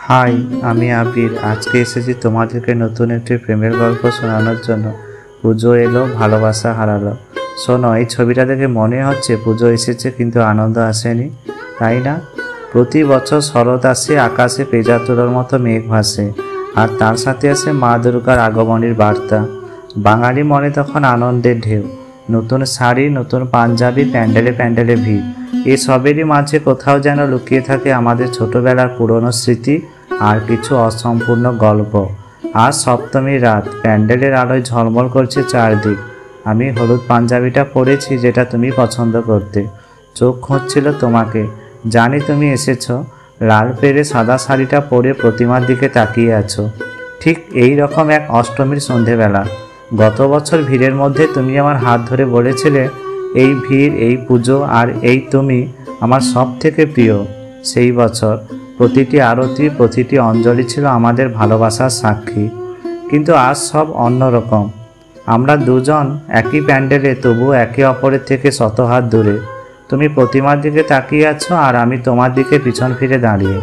High, আমি আবির। আজকে এসেছি তোমাদেরকে নতুন একটি প্রেমের গল্প শোনানোর জন্য। পুজো এলো, ভালোবাসা হারালো। শোনো, এই ছবিটা দেখে মনে হচ্ছে পুজো এসেছে কিন্তু আনন্দ আসেনি, তাই না? প্রতি বছর শরৎ আসে, আকাশে পেঁজা তুলোর মতো মেঘ ভাসে, আর তার সাথে আসে মা দুর্গার আগমনের বার্তা। বাঙালি মনে তখন আনন্দের ঢেউ। নতুন শাড়ি, নতুন পাঞ্জাবি, প্যান্ডেলে প্যান্ডেলে ভিড়। এসবেরই মাঝে কোথাও যেন লুকিয়ে থাকে আমাদের ছোটবেলার পুরনো স্মৃতি আর কিছু অসম্পূর্ণ গল্প। আজ সপ্তমীর রাত, প্যান্ডেলের আলোয় ঝলমল করছে চারদিক। আমি হলুদ পাঞ্জাবিটা পরেছি যেটা তুমি পছন্দ করতে। চোখ খুঁজছিল তোমাকে, জানি তুমি এসেছো। লাল পেরে সাদা শাড়িটা পরে প্রতিমার দিকে তাকিয়ে আছো, ঠিক এই রকম এক অষ্টমীর সন্ধেবেলা। গত বছর ভিড়ের মধ্যে তুমি আমার হাত ধরে বলেছিলে, এই ভিড়, এই পুজো আর এই তুমি আমার সব থেকে প্রিয়। সেই বছর প্রতিটি আরতি, প্রতিটি অঞ্জলি ছিল আমাদের ভালোবাসার সাক্ষী। কিন্তু আজ সব অন্যরকম। আমরা দুজন একই প্যান্ডেলে, তবু একে অপরের থেকে শত হাত দূরে। তুমি প্রতিমার দিকে তাকিয়ে আছো আর আমি তোমার দিকে পিছন ফিরে দাঁড়িয়ে।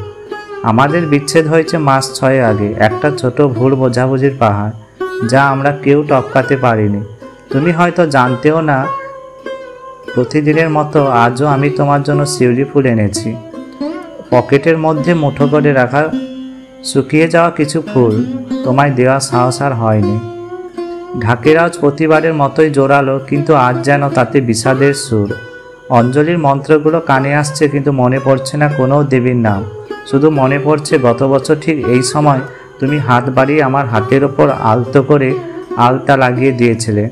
আমাদের বিচ্ছেদ হয়েছে মাস 6 আগে, একটা ছোট ভুল বোঝাবুঝির পাহাড়, যা আমরা কেউ টপকাতে পারিনি। তুমি হয়তো জানতেও না, প্রতিদিনের মতো আজও আমি তোমার জন্য শিউলি ফুল এনেছি। পকেটের মধ্যে মুঠো করে রাখা শুকিয়ে যাওয়া কিছু ফুল, তোমায় দেওয়া সাহস আর হয়নি। ঢাকের আওয়াজ প্রতিবারের মতোই জোরালো, কিন্তু আজ যেন তাতে বিষাদের সুর। অঞ্জলির মন্ত্রগুলো কানে আসছে, কিন্তু মনে পড়ছে না কোনো দেবীর নাম। শুধু মনে পড়ছে গত বছর ঠিক এই সময় তুমি হাত বাড়িয়ে আমার হাতের ওপর আলতো করে আলতা লাগিয়ে দিয়েছিলে।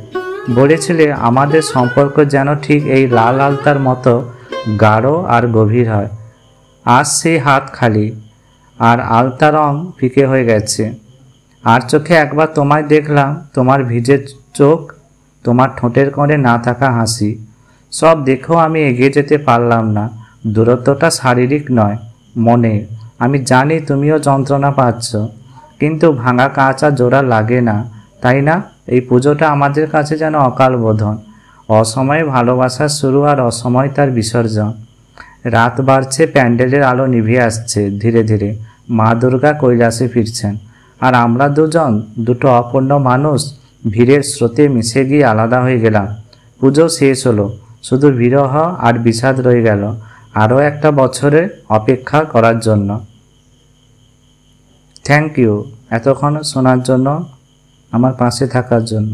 বলেছিলে আমাদের সম্পর্ক যেন ঠিক এই লাল আলতার মতো গাঢ় আর গভীর হয়। আজ সেই হাত খালি, আর আলতা রং ফিকে হয়ে গেছে। আর চোখে একবার তোমায় দেখলাম, তোমার ভিজে চোখ, তোমার ঠোঁটের কোণে না থাকা হাসি। সব দেখেও আমি এগিয়ে যেতে পারলাম না। দূরত্বটা শারীরিক নয়, মনে। আমি জানি তুমিও যন্ত্রণা পাচ্ছ, কিন্তু ভাঙা কাঁচা জোড়া লাগে না, তাই না? এই পুজোটা আমাদের কাছে যেন অকাল বোধন, অসময়ে ভালোবাসার শুরু আর অসময় তার বিসর্জন। রাত বাড়ছে, প্যান্ডেলের আলো নিভে আসছে ধীরে ধীরে। মা দুর্গা কৈলাসে ফিরছেন, আর আমরা দুজন, দুটো অপূর্ণ মানুষ, ভিড়ের স্রোতে মিশে গিয়ে আলাদা হয়ে গেলাম। পুজো শেষ হলো, শুধু বিরহ আর বিষাদ রয়ে গেল আরও একটা বছরের অপেক্ষা করার জন্য। থ্যাংক ইউ এতক্ষণ শোনার জন্য, আমার পাশে থাকার জন্য।